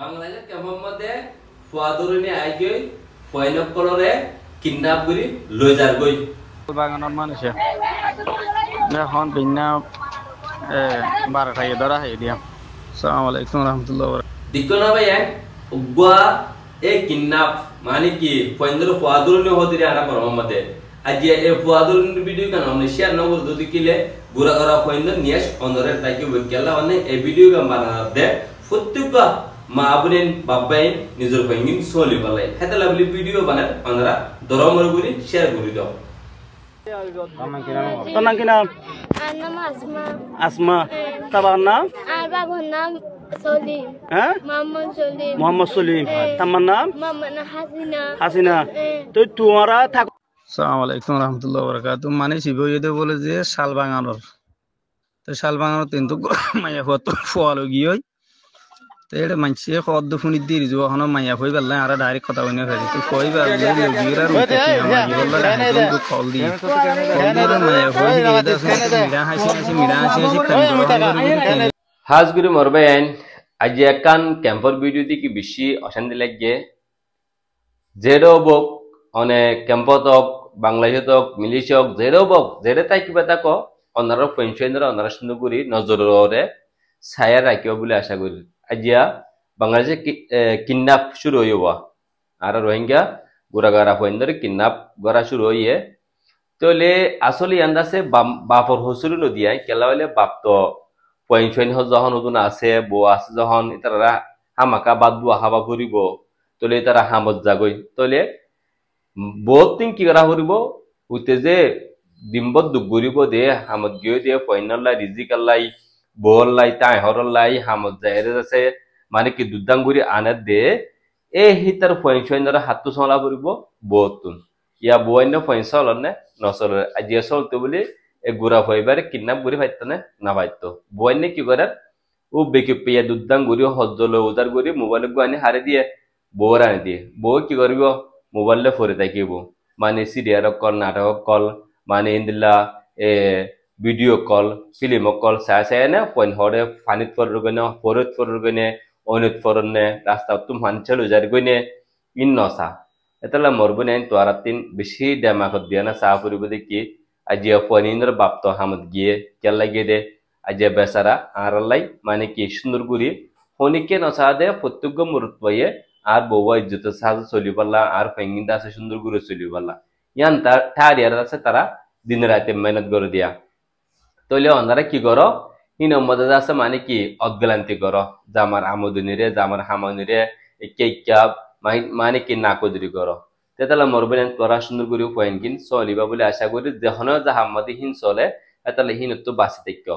বাংলাদেশের কেমন মধ্যে ফুয়াদুরনি আইগই পয়নক কলরে কিডন্যাপ করি লই যার গই বাগানের মানুষে এখন বিনা 12টায় ধরা হয়ে দিয়া। আসসালামু আলাইকুম রহমতুল্লাহ। দিক্ক না ভাই উগা এ কিডন্যাপ মানে কি পয়ন্দর ফুয়াদুরনি হদিরে আরা পরম মধ্যে আজ এ ফুয়াদুরনি ভিডিও কেন আমরা শেয়ার না করতে দিকিলে গুরা গুরা পয়ন্দর নিয়ে অন্দরে তাকে বইকেলা মানে এই ভিডিও গাম বানাতে দে প্রত্যেকটা মা আবুরেন বাবাইন নিজের ভাঙ্গিন সোলি বলাই হেতে লাভলি ভিডিও বানায় আমরা দরমর গুলি শেয়ার করে দাও। তোর নাম কি নাম? নাম আসমা। আসমা। তার নাম? আর বাবার নাম সলিম। হ্যাঁ? মোহাম্মদ সলিম। মোহাম্মদ সলিম। তোমার নাম? মোহাম্মদ হাসিনা। হাসিনা। তো তোমরা থাকো। আসসালামু আলাইকুম রহমতুল্লাহ বারাকাতুহু। মানে শিবইতে বলে যে শাল বাঙানোর। তো শাল বাঙানোর কিন্তু মাইয়া হত ফল গিয়ে তো এটা মানছে কদ্দ ফুনি দিয়ে দিব এখন মাইয়া হই পারলে আর ডাইরেক্ট কথা বলে ফেলি তো কই পারলে লগিরা রুতে কি আমার বললা ডাইরেক্ট কল দি মাইয়া হই এটা মিডা হাসি হাজগুরি মরবেন আজ একান ক্যাম্পর ভিডিও দিকে বেশি অশান্তি লাগে জেরো বক অনেক ক্যাম্পত হোক বাংলাদেশত হোক মিলিশিয়া হোক জেরো বক জেরে তাই কিবা তাক অনার ফেন্সেন্দ্র অনার সুন্দর করি নজরে ছায়া রাখিব বলে আশা করি। আজিয়া বাংলাদেশে কিডন্যাপ শুরু হইব আর রোহিঙ্গা গুড়াগারা ফেন্দ্র কিডন্যাপ করা শুরু হইয়ে তাহলে আসলে আন্দাজে বাপর হসুরি নদিয়ায় কেলা হইলে বাপ তো পয়েন্ট যখন ওজন আছে বউ আছে যখন তারা হামাকা বাদ বুয়া হাবা ফুরিব তাহলে তারা হামত যাগই তাহলে বহুত দিন কি করা ফুরিব উঠতে যে ডিম্বত দুখ ঘুরিব দে হামত গিয়ে দিয়ে পয়েন্টর লাই রিজিকার লাই বল লাই তাই হরর লাই হামত যায় আছে মানে কি দুদাং ঘুরি আনার দে এ হিতার পয়েন্ট হাত তো চলা ফুরিব বহুত তুন ইয়া বইন্য পয়েন্ট চল নে নচল আজিয়া চলতো বলে এ গুড়া হইবারে কিডন্যাপ করে পাইতো না পাইতো বইনে কি করে ও বেকি পেয়ে দুদাং ঘুরি হজল উদার ঘুরি মোবাইল আনি হারে দিয়ে বউর আনি দিয়ে বউ কি করব মোবাইলে ফরে থাকিব মানে সিরিয়াল কল নাটক কল মানে ইন্দিল্লা এ ভিডিও কল ফিল্ম কল চাই চাই নে পইন হরে ফানিত ফরগনে ফরত ফরগনে অনিত ফরনে রাস্তা তুম ফানি চলো যার গইনে ইন নসা এতলা মরবনে তো আর তিন বেশি ড্যামাকত দিয়া না চা ফুরিব দেখি আজিয়া পনিন্দর বাপ তো হামদ গিয়ে কেল লাগিয়ে দে আজিয়া বেচারা আর লাই মানে কি সুন্দর গুড়ি হনিকে নচা দে প্রত্যেক মুরত পাইয়ে আর বউয়া ইজ্জত সাজ চলি পারলা আর ফেঙ্গিন্দা আছে সুন্দর গুড়ে চলি পারলা ইয়ান তার ঠারিয়ার আছে তারা দিন রাতে মেহনত করে দিয়া তৈলে অন্ধারা কি করো ইন মদে আছে মানে কি অদগলান্তি করো জামার আমদনিরে জামার হামানিরে কেকা মানে কি নাকদরি করো তেতালা মরবেন তোরা সুন্দর করে পয়েন্ট কিন চলিবা বলে আশা করি যখন যাহা মধ্যে হিন চলে এতালে হিন তো বাঁচি থাক